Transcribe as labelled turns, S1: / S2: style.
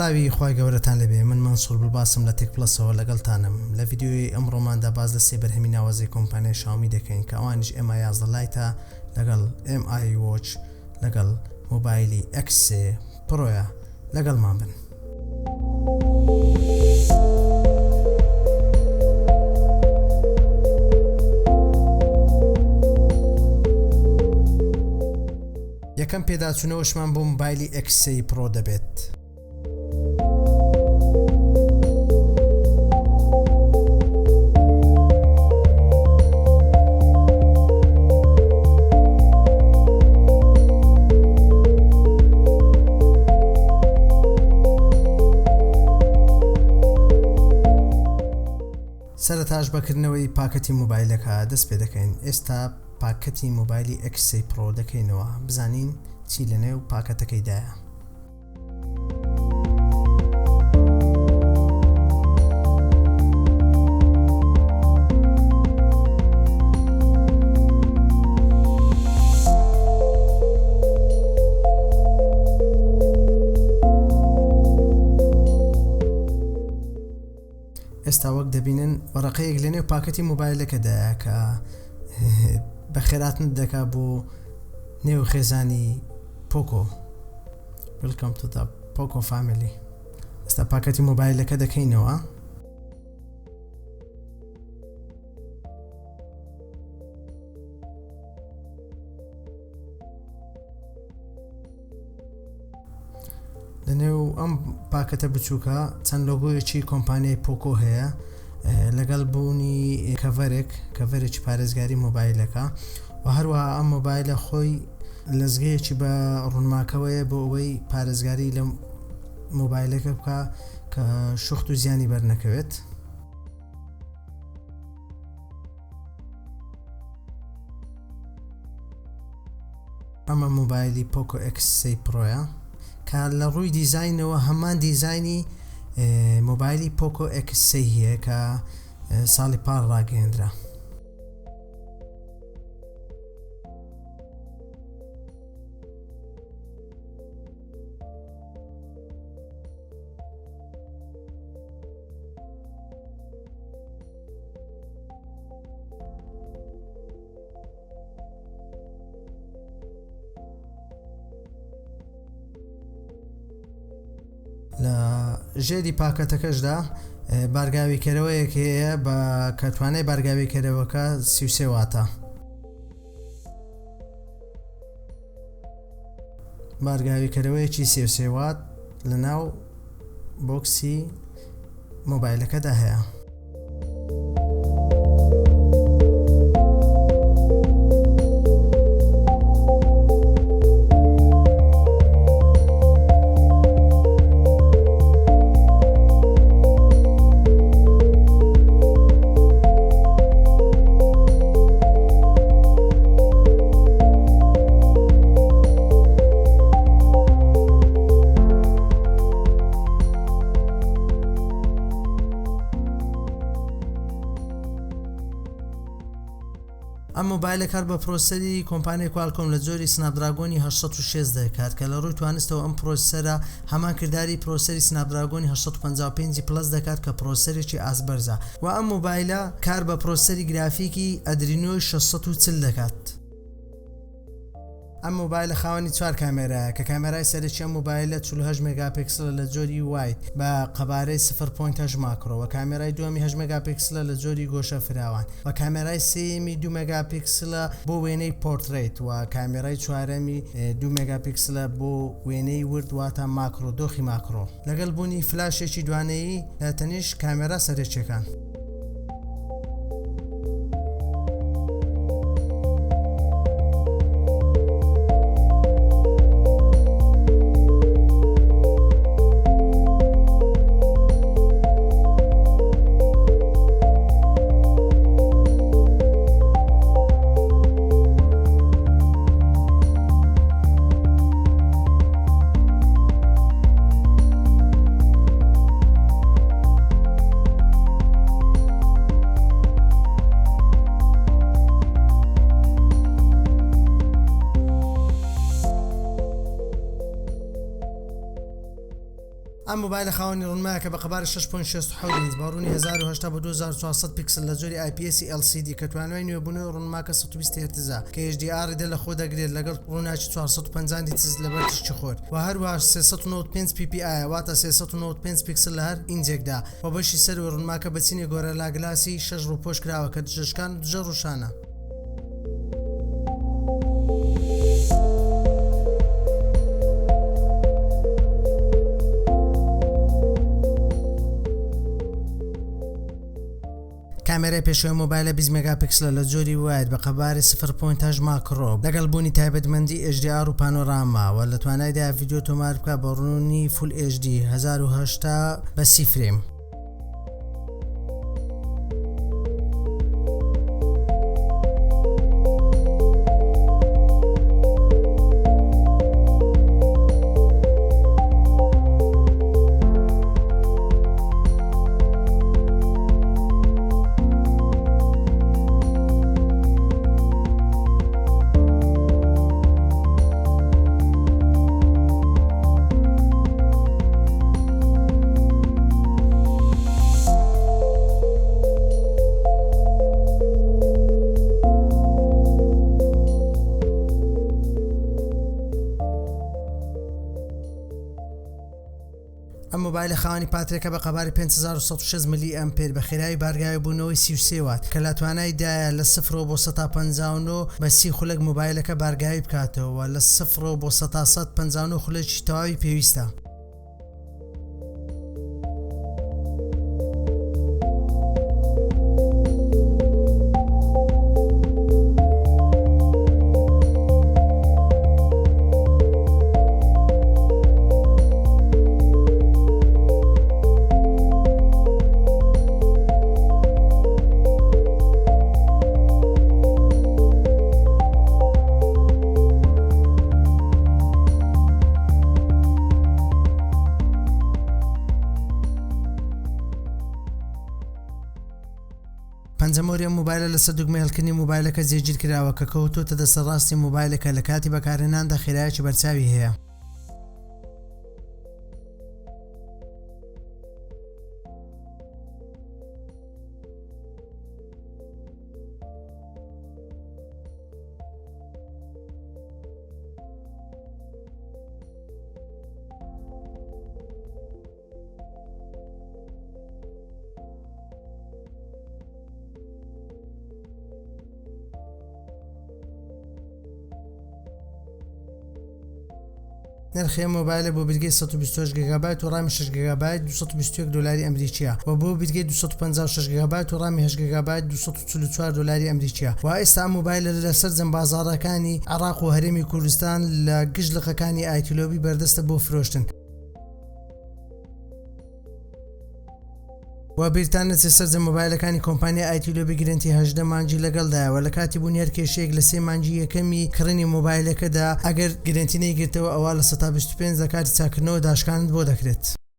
S1: سلاوی خوای گەورەتان لەبێ من منسوور بڵباسم لە تێک پڵەسەوە لەگەڵتانم لە ڤیدیۆی ئەمڕۆماندا باز لە سێ بەرهەمی ناوازەی کۆمپانیای شاومی دەکەین کە ئەوانیش ئێمەیە 11 لایتە لەگەڵ ئێمەیە وۆچ لەگەڵ مۆبایلی ئەکسێ پڕۆیە لەگەڵمان بن. یەکەم پێداچوونەوەشمان بۆ مۆبایلی ئەکسەی پڕۆ دەبێت. سەرەتاش بەکردنەوەی پاکەتی مۆبایلەکە دەست پێ دەکەین. ئێستا پاکەتی مۆبایلی ئەکسەی پڕۆ دەکەینەوە بزانین چی لەنێو پاکەتەکەیدایە. ئێستا وەک دەبینن وەرەقەیەک لەنێو پاکەتی مۆبایلەکەدایە کە بەخێراتن دەکا بۆ نێو خێزانی پۆکۆ. Welcome to the پۆکۆ family. ئێستا پاکەتی مۆبایلەکە دەکەینەوە. لەنێو ئەم پاکەتە بچووکە چەند لۆگۆیەکی کۆمپانیای پۆکۆ هەیە لەگەڵ بوونی کەڤەرێکی پارێزگاری مۆبایلەکە و هەروەها ئەم مۆبایلە خۆی لەزگەیەکی بە ڕوونماکەوەیە بۆ ئەوەی پارێزگاری لە مۆبایلەکە بکە کە شوخت و زیانی بەرنەکەوێت. ئەمە مۆبایلی پۆکۆ ئەکسەی پڕۆیە کە لە ڕووی دیزاینەوە هەمان دیزایانی مۆبایلی پۆکۆ ئەکسەی هەیە کە ساڵی پار ڕاگەیەندرا. لە ژێری پاکەتەکەشدا بارگاویکەرەوەیەک هەیە بە کەتوانای بارگاویکەرەوەکە 33 واتە. بارگاویکەرەوەیەکی 33 وات لە ناو بۆکسی مۆبایلەکەدا هەیە. ئەم مۆبایلە کار بە پرۆسەری کۆمپانیای کوالکۆم لە جۆری سنابدراگۆنی 806 دەکات کە لە ڕووی توانستەوە ئەم پرۆسەرە هەمان کردداری پرۆسەری سنابدراگۆنی 855 پڵەس دەکات کە پرۆسەرێکی ئاسبەرزە و ئەم مۆبایلە کار بە پرۆسەری گرافیکی ئەدرینۆی 640 دەکات. ئەم مۆبایلە خاوەنی 4 کامێرایە کە کامێرای سەرەکی ئەم مۆبایلە 48 مێگاپیکسلە لە جۆری وایت بە قەبارەی 0.8 ماکرۆ و کامێرای دووەمی 8 مێگاپیکسلە لە جۆری گۆشە فراوان و کامێرای سێمی 2 مێگاپیکسلە بۆ وێنەی پۆرتڕیت و کامێرای چوارەمی 2 مێگاپیکسلە بۆ وێنەی ورد واتە ماکرۆ دۆخی ماکرۆ لەگەڵ بوونی فلاشێکی دوانەیی لە تەنیش کامێرا سەرەکیەکان. مۆبایلە خاوەنی ڕوونمایە کە بە قەبارە 6.67 ئینچ بە ڕوونی 1080 بە 2400 پیکسل لە جۆری IPS LCD کە توانای نوێبوونەوەی ڕوونماکە 120 هرتزە کە HDR دە لە خۆ دەگرێت لەگەڵ ڕووناکی 450 هرتز لەبەر تشتی خۆر و هەروەها 395 ppi واتە 395 پیکسل لە هەر ئینجێکدا و بەشی سەروی ڕوونماکە بەچینی گۆرە لاگلاسی 6 ڕووپۆش کراوە کە دژەشکان دژە ڕوشانە. کامێرای پێشەوەی مۆبایلە 20 مێگاپیکسلە لە جۆری وایت بە قەبارەی 0.8 ماکرۆ لەگەڵ بوونی تایبەتمەندی HDR و پانۆراما و لە توانایدا ڤیدیۆ تۆمار بکات بە ڕوونی فول HD 1080 بە 30 فریم. ئەم مۆبایلە خاوەنی پاترێکە بە قەبارەی 5106 ملی ئەمپێر بە خێرایی بارگاوی بوونەوەی 33 وات کە لە توانایدایە لە 0 بۆ 159 بە 30 خولەک مۆبایلەکە بارگاوی بکاتەوە لە 0 بۆ 159 خولەکی تەواوی پێویستە. پەنجەمۆری ئەم مۆبایلە لەسەر دوگمەی هەڵکردنی مۆبایلەکە جێگیر کراوە کە کەوتوتە دەسەڕاستی مۆبایلەکە لە کاتی بەکارهێناندا خێرایەکی بەرچاوی هەیە. نرخی مۆبایلە بۆ بریگەی 128 گیگابایت و ڕامی 6 گیگابایت 221 دلاری ئەمریکیە و بۆ بریگەی 256 گیگابایت و ڕامی 8 گیگابایت 244 دلاری ئەمریکیە و ئێستا مۆبایلە لەسەر جەمبازارەکانی عێراق و هەرێمی کوردستان لە گژلقەکانی ئایتیلۆبی بەردەستە بۆ فرۆشتن. و بیرتان نەچێت سەرجە مۆبایلەکانی کۆمپانیای ئایتیلۆبی گرنتی 18 مانجی لەگەڵدایەوە لە کاتی بوونی هەر کێشەیەک لە 3 مانجی یەکەمی کڕینی مۆبایلەکەدا ئەگەر گرنتی نەیگرێتەوە ئەوە لە 125 لە کاتی چاکردنەوە داشکاند بۆ دەکرێت.